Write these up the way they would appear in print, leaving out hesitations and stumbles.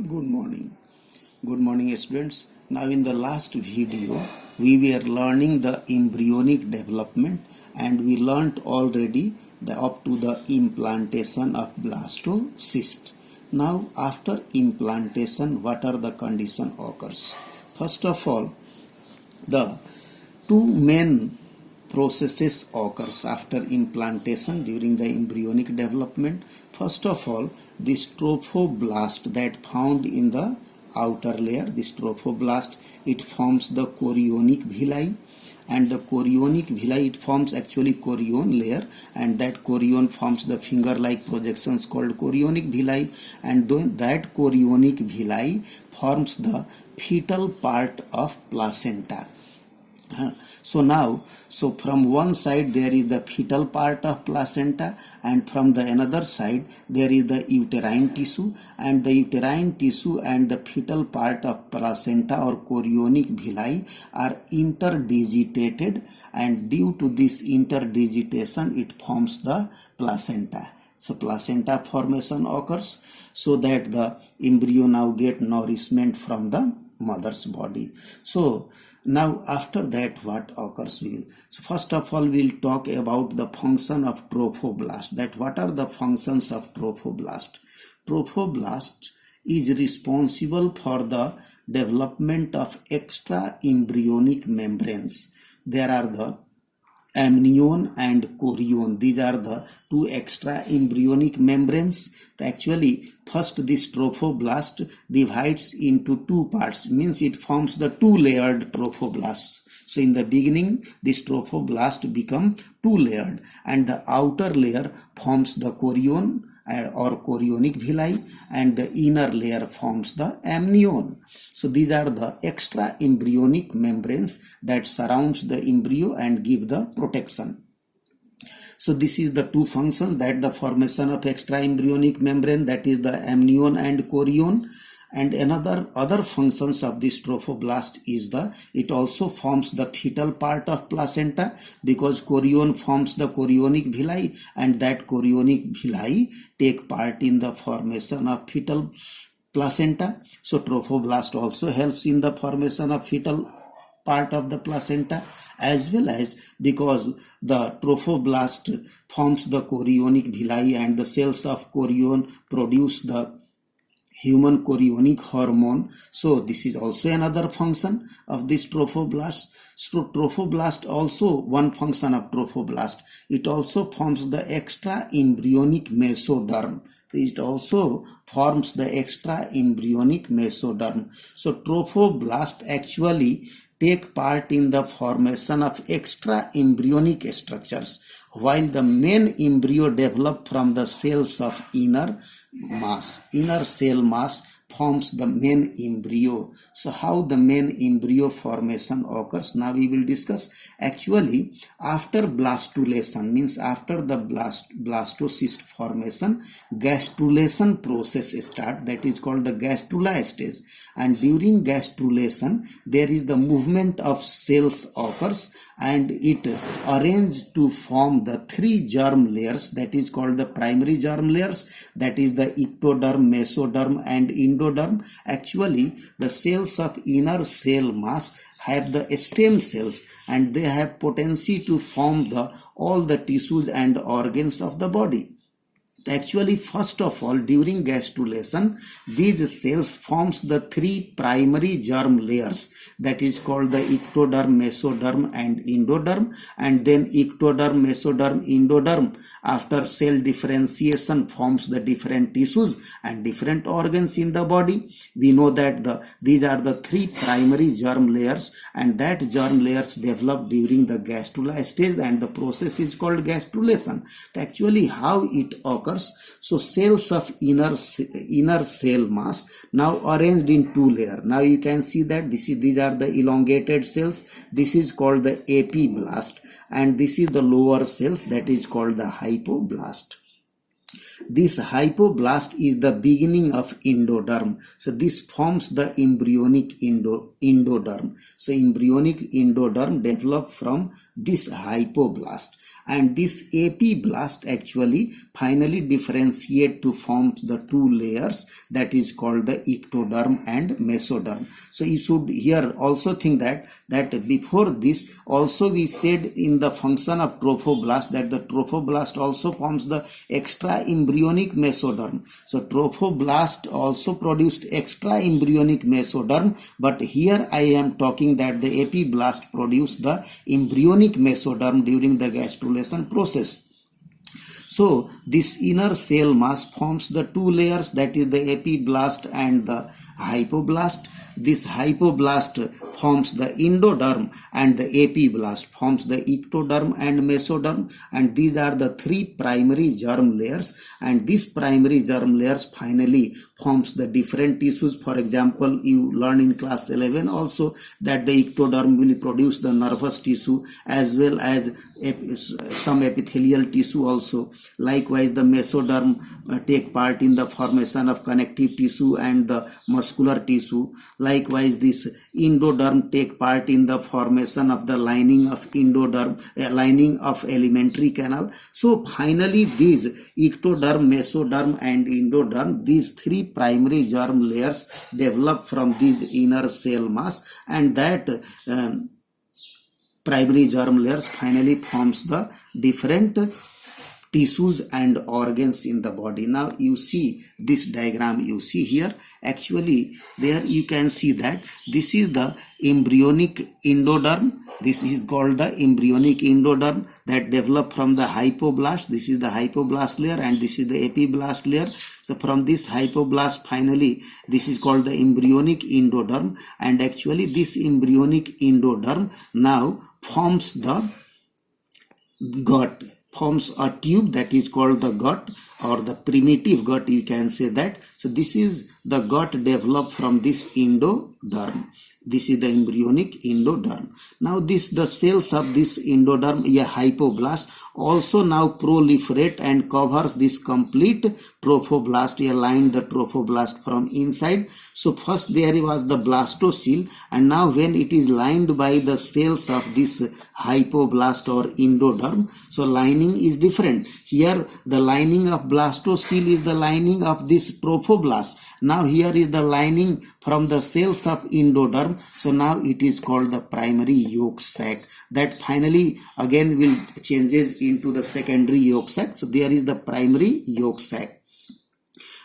Good morning. Good morning, students. Now, in the last video, we were learning the embryonic development, and we learnt already up to the implantation of blastocyst. Now, after implantation, what are the condition occurs? First of all, the two main processes occurs after implantation during the embryonic development. First of all, this trophoblast that found in the outer layer, this trophoblast, it forms the chorionic villi, and the chorionic villi, it forms actually chorion layer, and that chorion forms the finger-like projections called chorionic villi, and then that chorionic villi forms the fetal part of placenta. So from one side there is the fetal part of placenta, and from the another side there is the uterine tissue, and the uterine tissue and the fetal part of placenta or chorionic villi are interdigitated, and due to this interdigitation it forms the placenta. So placenta formation occurs so that the embryo now get nourishment from the mother's body. So now after that what occurs so first of all we'll talk about the function of trophoblast. That what are the functions of trophoblast? Trophoblast is responsible for the development of extra embryonic membranes. There are the amnion and chorion. These are the two extra embryonic membranes. Actually, first this trophoblast divides into two parts, means it forms the two-layered trophoblasts. So in the beginning, this trophoblast become two-layered, and the outer layer forms the chorion or chorionic villi, and the inner layer forms the amnion. So these are the extra embryonic membranes that surrounds the embryo and give the protection. So this is the two functions, that the formation of extra embryonic membrane, that is the amnion and chorion. And other functions of this trophoblast is it also forms the fetal part of placenta, because chorion forms the chorionic villi, and that chorionic villi take part in the formation of fetal placenta. So trophoblast also helps in the formation of fetal part of the placenta, as well as because the trophoblast forms the chorionic villi, and the cells of chorion produce the human chorionic hormone. So this is also another function of this trophoblast. So trophoblast also one function of trophoblast. It also forms the extra embryonic mesoderm. It also forms the extra embryonic mesoderm. So trophoblast actually take part in the formation of extra embryonic structures, while the main embryo develop from the cells of inner cell mass forms the main embryo. So how the main embryo formation occurs, now we will discuss. Actually, after blastulation, means after the blastocyst formation, gastrulation process start, that is called the gastrula stage, and during gastrulation there is the movement of cells occurs, and it arranges to form the three germ layers, that is called the primary germ layers, that is the ectoderm, mesoderm and endoderm. Actually, the cells of inner cell mass have the stem cells, and they have potency to form all the tissues and organs of the body. Actually, first of all, during gastrulation, these cells forms the three primary germ layers, that is called the ectoderm, mesoderm and endoderm, and then ectoderm, mesoderm, endoderm after cell differentiation forms the different tissues and different organs in the body. We know that these are the three primary germ layers, and that germ layers develop during the gastrula stage, and the process is called gastrulation. Actually, how it occurs? So cells of inner cell mass now arranged in two layers. Now you can see that these are the elongated cells. This is called the epiblast, and this is the lower cells, that is called the hypoblast. This hypoblast is the beginning of endoderm. So this forms the embryonic endoderm. So embryonic endoderm develop from this hypoblast. and this epiblast actually finally differentiate to form the two layers, that is called the ectoderm and mesoderm. So you should here also think that before this also we said in the function of trophoblast that the trophoblast also forms the extra embryonic mesoderm. So trophoblast also produced extra embryonic mesoderm, but here I am talking that the epiblast produced the embryonic mesoderm during the gastrulation process. So this inner cell mass forms the two layers, that is the epiblast and the hypoblast. This hypoblast forms the endoderm and the epiblast forms the ectoderm and mesoderm, and these are the three primary germ layers, and these primary germ layers finally forms the different tissues. For example, you learn in class 11 also that the ectoderm will produce the nervous tissue as well as some epithelial tissue also. Likewise, the mesoderm take part in the formation of connective tissue and the muscular tissue. Likewise, this endoderm take part in the formation of the lining of endoderm, lining of alimentary canal. So finally, these ectoderm, mesoderm and endoderm, these three primary germ layers develop from this inner cell mass, and that primary germ layers finally forms the different tissues and organs in the body. Now you see this diagram you see here, actually there you can see that this is the embryonic endoderm. This is called the embryonic endoderm that develop from the hypoblast. This is the hypoblast layer and this is the epiblast layer. So from this hypoblast finally this is called the embryonic endoderm, and actually this embryonic endoderm now forms the gut, forms a tube that is called the gut or the primitive gut, you can say that. So this is the gut developed from this endoderm. This is the embryonic endoderm. Now the cells of this endoderm, a hypoblast, also now proliferate and covers this complete trophoblast. We lined the trophoblast from inside. So first there was the blastocele, and now when it is lined by the cells of this hypoblast or endoderm, so lining is different. Here the lining of blastocele is the lining of this trophoblast. Now here is the lining from the cells of endoderm. So now it is called the primary yolk sac, that finally again will changes into the secondary yolk sac. So there is the primary yolk sac.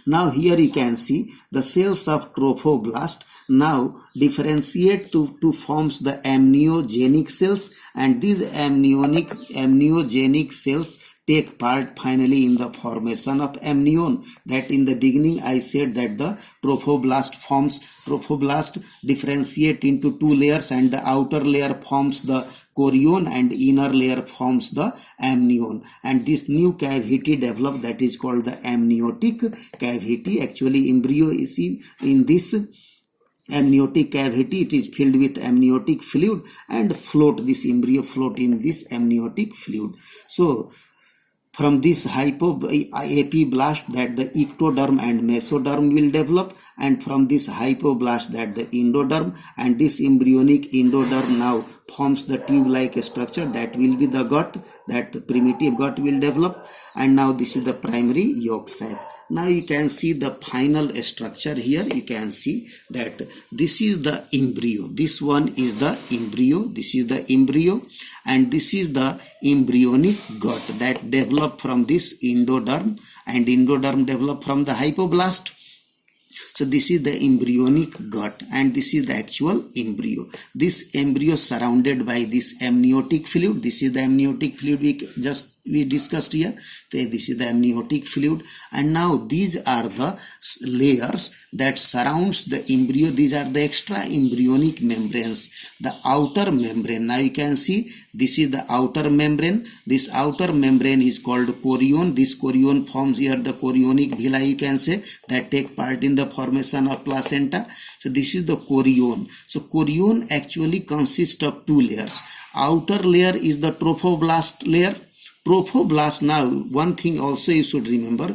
Now here you can see the cells of trophoblast now differentiate to forms the amniogenic cells, and these amniogenic cells take part finally in the formation of amnion. That in the beginning I said that the trophoblast differentiate into two layers, and the outer layer forms the chorion and inner layer forms the amnion, and this new cavity developed that is called the amniotic cavity. Actually embryo is in this amniotic cavity, it is filled with amniotic fluid and this embryo float in this amniotic fluid. So from this epiblast that the ectoderm and mesoderm will develop, and from this hypoblast that the endoderm, and this embryonic endoderm now forms the tube-like structure that will be the gut, that the primitive gut will develop, and now this is the primary yolk sac. Now you can see the final structure here. You can see that this is the embryo, this one is the embryo, this is the embryo, and this is the embryonic gut that developed from this endoderm, and endoderm developed from the hypoblast. So this is the embryonic gut, and this is the actual embryo. This embryo surrounded by this amniotic fluid. This is the amniotic fluid we discussed here. This is the amniotic fluid, and now these are the layers that surrounds the embryo. These are the extra embryonic membranes, the outer membrane. Now you can see this is the outer membrane. This outer membrane is called chorion. This chorion forms here the chorionic villi, you can say, that take part in the formation of placenta. So this is the chorion. So chorion actually consists of two layers. Outer layer is the trophoblast layer. Trophoblast, now one thing also you should remember,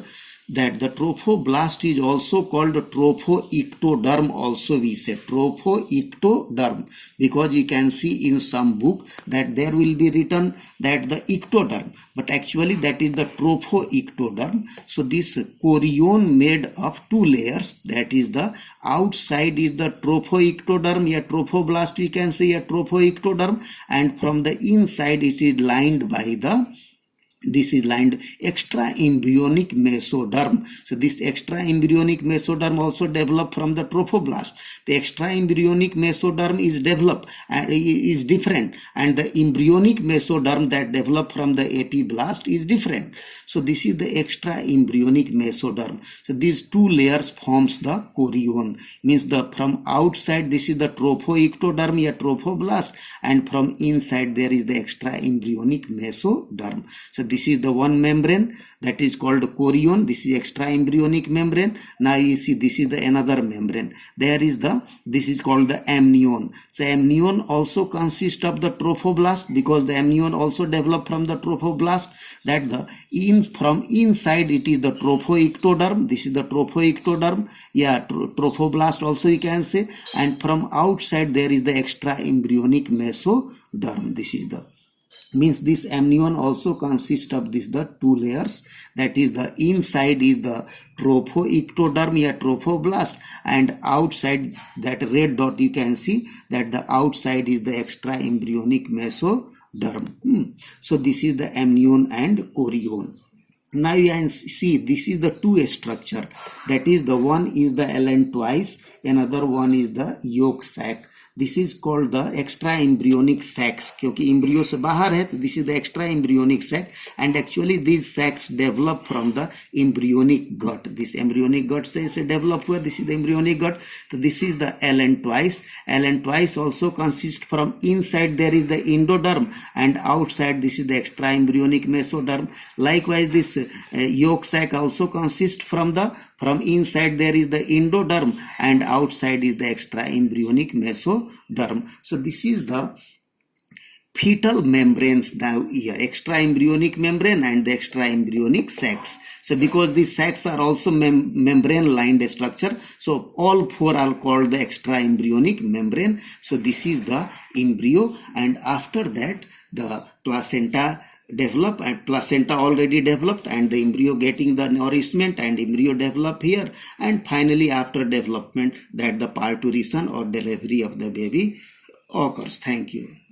that the trophoblast is also called trophoectoderm, also we say trophoectoderm, because you can see in some book that there will be written that the ectoderm, but actually that is the trophoectoderm. So this chorion made of two layers, that is the outside is the trophoectoderm, a trophoblast we can say a trophoectoderm, and from the inside it is lined by the extra embryonic mesoderm. So this extra embryonic mesoderm also developed from the trophoblast. The extra embryonic mesoderm is developed and is different, and the embryonic mesoderm that developed from the epiblast is different. So this is the extra embryonic mesoderm. So these two layers forms the chorion, means the from outside this is the trophoectoderm, a trophoblast, and from inside there is the extra embryonic mesoderm. So this is the one membrane that is called chorion. This is extra embryonic membrane. Now you see this is the another membrane. This is called the amnion. So amnion also consists of the trophoblast, because the amnion also developed from the trophoblast. That from inside it is the trophoectoderm. This is the trophoectoderm. Yeah, trophoblast also you can say. And from outside there is the extra embryonic mesoderm. This is the means this amnion also consists of the two layers, that is the inside is the trophoectoderm, a trophoblast, and outside that red dot you can see that the outside is the extra embryonic mesoderm. So this is the amnion and chorion. Now you can see this is the two structure, that is the one is the allantois, another one is the yolk sac. This is called the extra embryonic sacs, क्योंकि embryo से बाहर है, तो this is the extra embryonic sac, and actually these sacs develop from the embryonic gut. This embryonic gut से develop हुआ, this is the embryonic gut. So this is the allantois. Allantois also consists from inside there is the endoderm, and outside this is the extra embryonic mesoderm. Likewise this yolk sac also consists from inside there is the endoderm, and outside is the extra embryonic mesoderm. So this is the fetal membranes now here, extra embryonic membrane and the extra embryonic sacs. So because these sacs are also membrane lined structure, so all four are called the extra embryonic membrane. So this is the embryo, and after that the placenta develop, and placenta already developed, and the embryo getting the nourishment, and embryo develop here, and finally after development that the parturition or delivery of the baby occurs. Thank you.